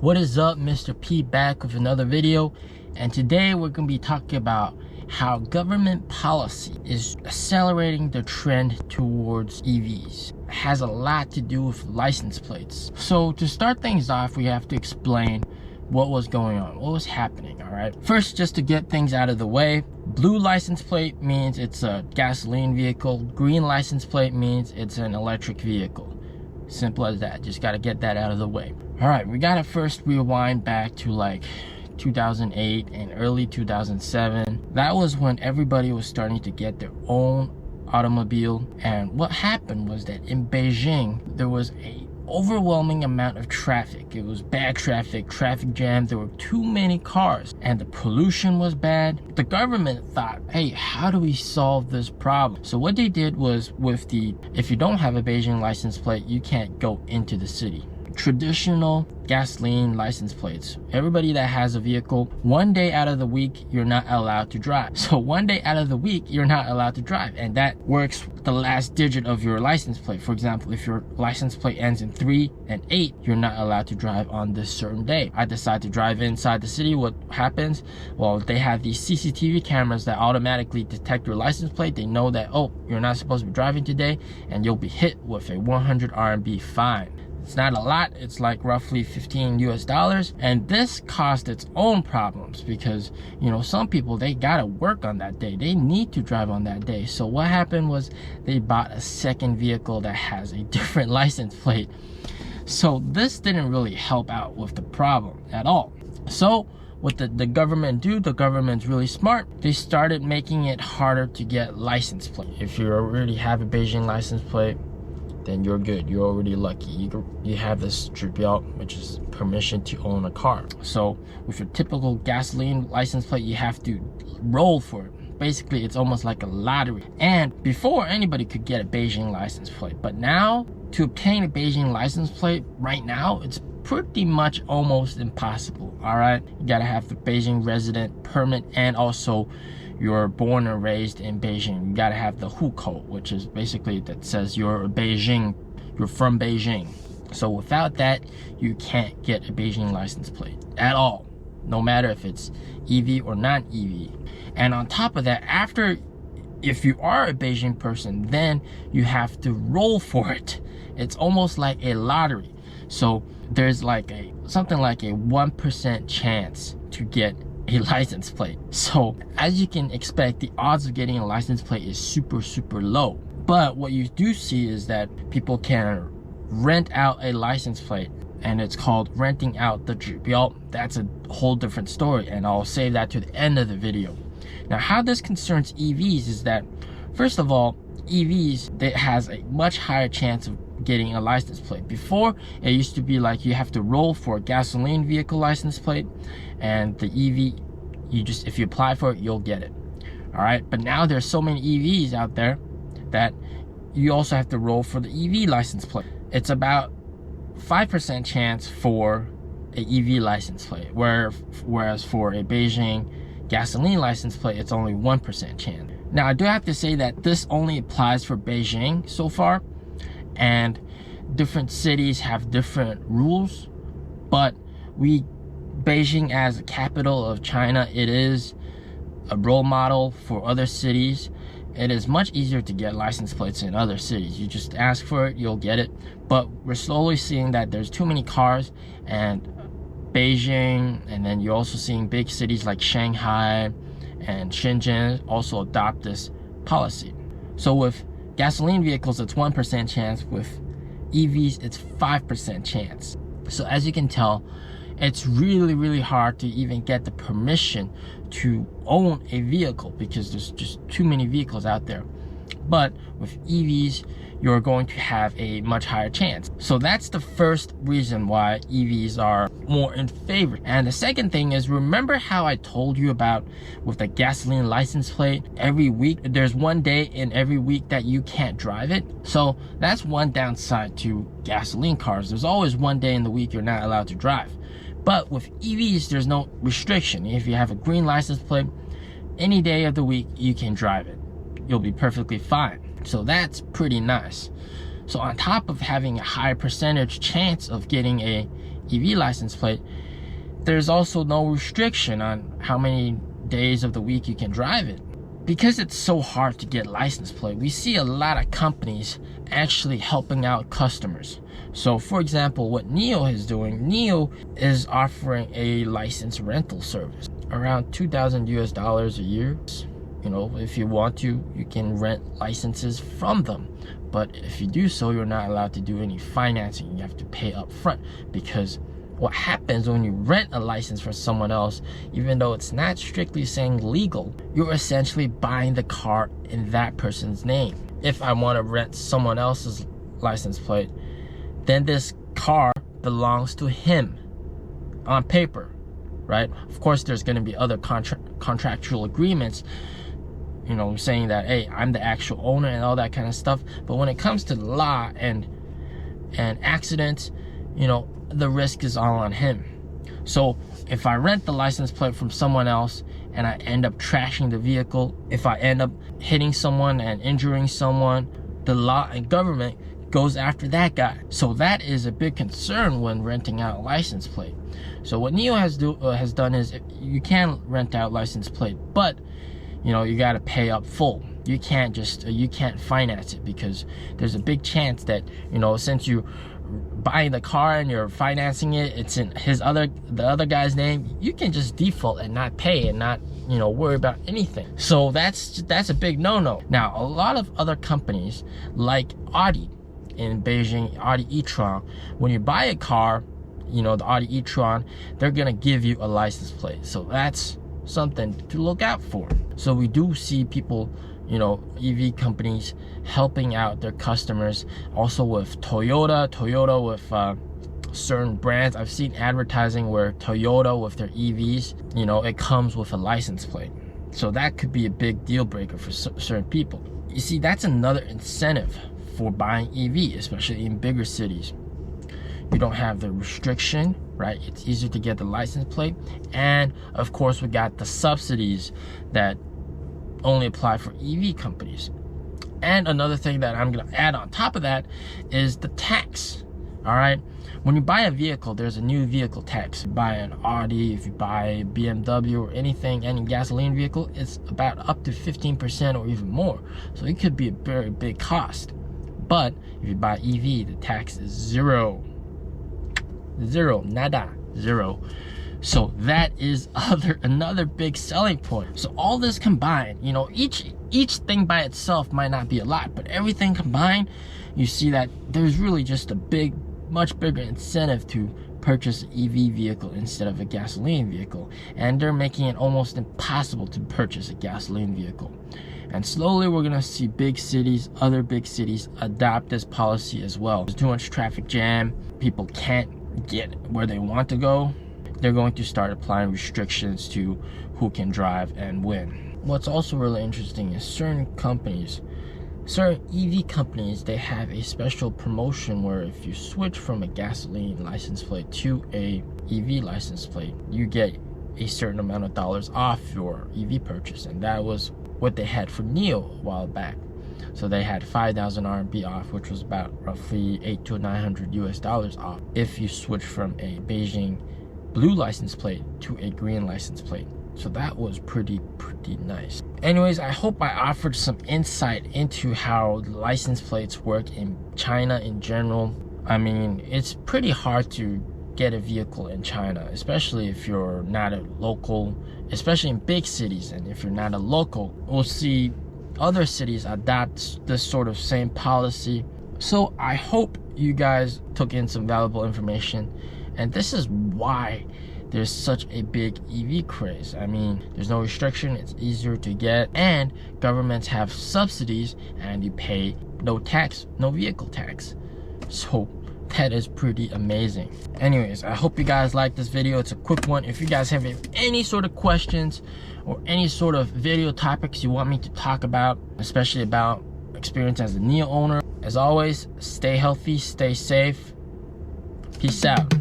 What is up, Mr. P back with another video, and today we're going to be talking about how government policy is accelerating the trend towards EVs. It has a lot to do with license plates. So to start things off, we have to explain what was going on, what was happening. All right, first, just to get things out of the way, blue license plate means it's a gasoline vehicle, green license plate means it's an electric vehicle. Simple as that. Just got to get that out of the way. All right, we got to first rewind back to like 2008 and early 2007. That was when everybody was starting to get their own automobile. And what happened was that in Beijing, there was a overwhelming amount of traffic. It was bad traffic jam. There were too many cars and the pollution was bad. The government thought, hey, how do we solve this problem? So what they did was, if you don't have a Beijing license plate, you can't go into the city. Traditional gasoline license plates. Everybody that has a vehicle, one day out of the week, you're not allowed to drive. So one day out of the week, you're not allowed to drive. And that works the last digit of your license plate. For example, if your license plate ends in 3 and 8, you're not allowed to drive on this certain day. I decide to drive inside the city. What happens? Well, they have these CCTV cameras that automatically detect your license plate. They know that, oh, you're not supposed to be driving today, and you'll be hit with a 100 RMB fine. It's not a lot, it's like roughly $15 US, and this caused its own problems because, you know, some people, they gotta work on that day, they need to drive on that day. So what happened was they bought a second vehicle that has a different license plate. So this didn't really help out with the problem at all. So what the government do, the government's really smart. They started making it harder to get license plate. If you already have a Beijing license plate, then you're good, you're already lucky. You have this 指标, which is permission to own a car. So with your typical gasoline license plate, you have to roll for it. Basically, it's almost like a lottery. And before, anybody could get a Beijing license plate, but now to obtain a Beijing license plate right now, it's pretty much almost impossible. All right, you gotta have the Beijing resident permit, and also you're born and raised in Beijing. You gotta have the 户口, which is basically that says you're from Beijing. So without that, you can't get a Beijing license plate at all, no matter if it's EV or non-EV. And on top of that, if you are a Beijing person, then you have to roll for it. It's almost like a lottery. So there's like something like a 1% chance to get a license plate. So as you can expect, the odds of getting a license plate is super low. But what you do see is that people can rent out a license plate, and it's called renting out the 指标. That's a whole different story, and I'll save that to the end of the video. Now, how this concerns EVs is that, first of all, EVs, it has a much higher chance of getting a license plate. Before, it used to be like you have to roll for a gasoline vehicle license plate, and the EV, if you apply for it, you'll get it. All right, but now there's so many EVs out there that you also have to roll for the EV license plate. It's about 5% chance for a EV license plate, whereas for a Beijing gasoline license plate, it's only 1% chance. Now, I do have to say that this only applies for Beijing so far, and different cities have different rules, but Beijing, as a capital of China, it is a role model for other cities. It is much easier to get license plates in other cities. You just ask for it, you'll get it. But we're slowly seeing that there's too many cars, and Beijing, and then you're also seeing big cities like Shanghai and Shenzhen also adopt this policy. So with gasoline vehicles, it's 1% chance. With EVs, it's 5% chance. So as you can tell, it's really hard to even get the permission to own a vehicle because there's just too many vehicles out there. But with EVs, you're going to have a much higher chance. So that's the first reason why EVs are more in favor. And the second thing is, remember how I told you about with the gasoline license plate, every week there's one day in every week that you can't drive it? So that's one downside to gasoline cars. There's always one day in the week you're not allowed to drive. But with EVs, there's no restriction. If you have a green license plate, any day of the week you can drive it. You'll be perfectly fine. So that's pretty nice. So on top of having a high percentage chance of getting a EV license plate, there's also no restriction on how many days of the week you can drive it. Because it's so hard to get license plate, we see a lot of companies actually helping out customers. So for example, what NIO is doing, NIO is offering a license rental service around $2,000 a year. You know, if you want to, you can rent licenses from them. But if you do so, you're not allowed to do any financing. You have to pay up front, because what happens when you rent a license from someone else, even though it's not strictly saying legal, you're essentially buying the car in that person's name. If I want to rent someone else's license plate, then this car belongs to him on paper, right? Of course, there's going to be other contractual agreements, you know, saying that, hey, I'm the actual owner and all that kind of stuff. But when it comes to law and accidents, you know, the risk is all on him. So if I rent the license plate from someone else and I end up trashing the vehicle, if I end up hitting someone and injuring someone, the law and government goes after that guy. So that is a big concern when renting out a license plate. So what NIO has done is, you can rent out license plate, but you know, you got to pay up full. You can't just you can't finance it, because there's a big chance that, you know, since you buying the car and you're financing it, it's in the other guy's name, you can just default and not pay and not, you know, worry about anything. So that's a big no-no. Now, a lot of other companies like Audi in Beijing, Audi e-tron, when you buy a car, you know, the Audi e-tron, they're gonna give you a license plate. So that's something to look out for. So we do see people, you know, EV companies helping out their customers. Also with Toyota with certain brands. I've seen advertising where Toyota with their EVs, you know, it comes with a license plate. So that could be a big deal breaker for certain people. You see, that's another incentive for buying EV, especially in bigger cities. You don't have the restriction, right? It's easier to get the license plate. And of course, we got the subsidies that only apply for EV companies. And another thing that I'm gonna add on top of that is the tax. All right, when you buy a vehicle, there's a new vehicle tax. You buy an Audi, if you buy a BMW or anything, any gasoline vehicle, it's about up to 15% or even more. So it could be a very big cost. But if you buy EV, the tax is zero, nada, zero. So that is another big selling point. So all this combined, you know, each thing by itself might not be a lot, but everything combined, you see that there's really just a much bigger incentive to purchase an EV vehicle instead of a gasoline vehicle. And they're making it almost impossible to purchase a gasoline vehicle. And slowly we're gonna see other big cities adopt this policy as well. There's too much traffic jam, people can't get where they want to go. They're going to start applying restrictions to who can drive and when. What's also really interesting is certain EV companies, they have a special promotion where if you switch from a gasoline license plate to a EV license plate, you get a certain amount of dollars off your EV purchase. And that was what they had for NIO a while back. So they had 5,000 RMB off, which was about roughly $800 to $900 off if you switch from a Beijing blue license plate to a green license plate. So that was pretty nice. Anyways, I hope I offered some insight into how license plates work in China in general. I mean, it's pretty hard to get a vehicle in China, especially if you're not a local, especially in big cities. And if you're not a local, we'll see other cities adopt this sort of same policy. So I hope you guys took in some valuable information. And this is why there's such a big EV craze. I mean, there's no restriction, it's easier to get, and governments have subsidies and you pay no tax, no vehicle tax. So that is pretty amazing. Anyways, I hope you guys liked this video. It's a quick one. If you guys have any sort of questions or any sort of video topics you want me to talk about, especially about experience as a NIO owner, as always, stay healthy, stay safe. Peace out.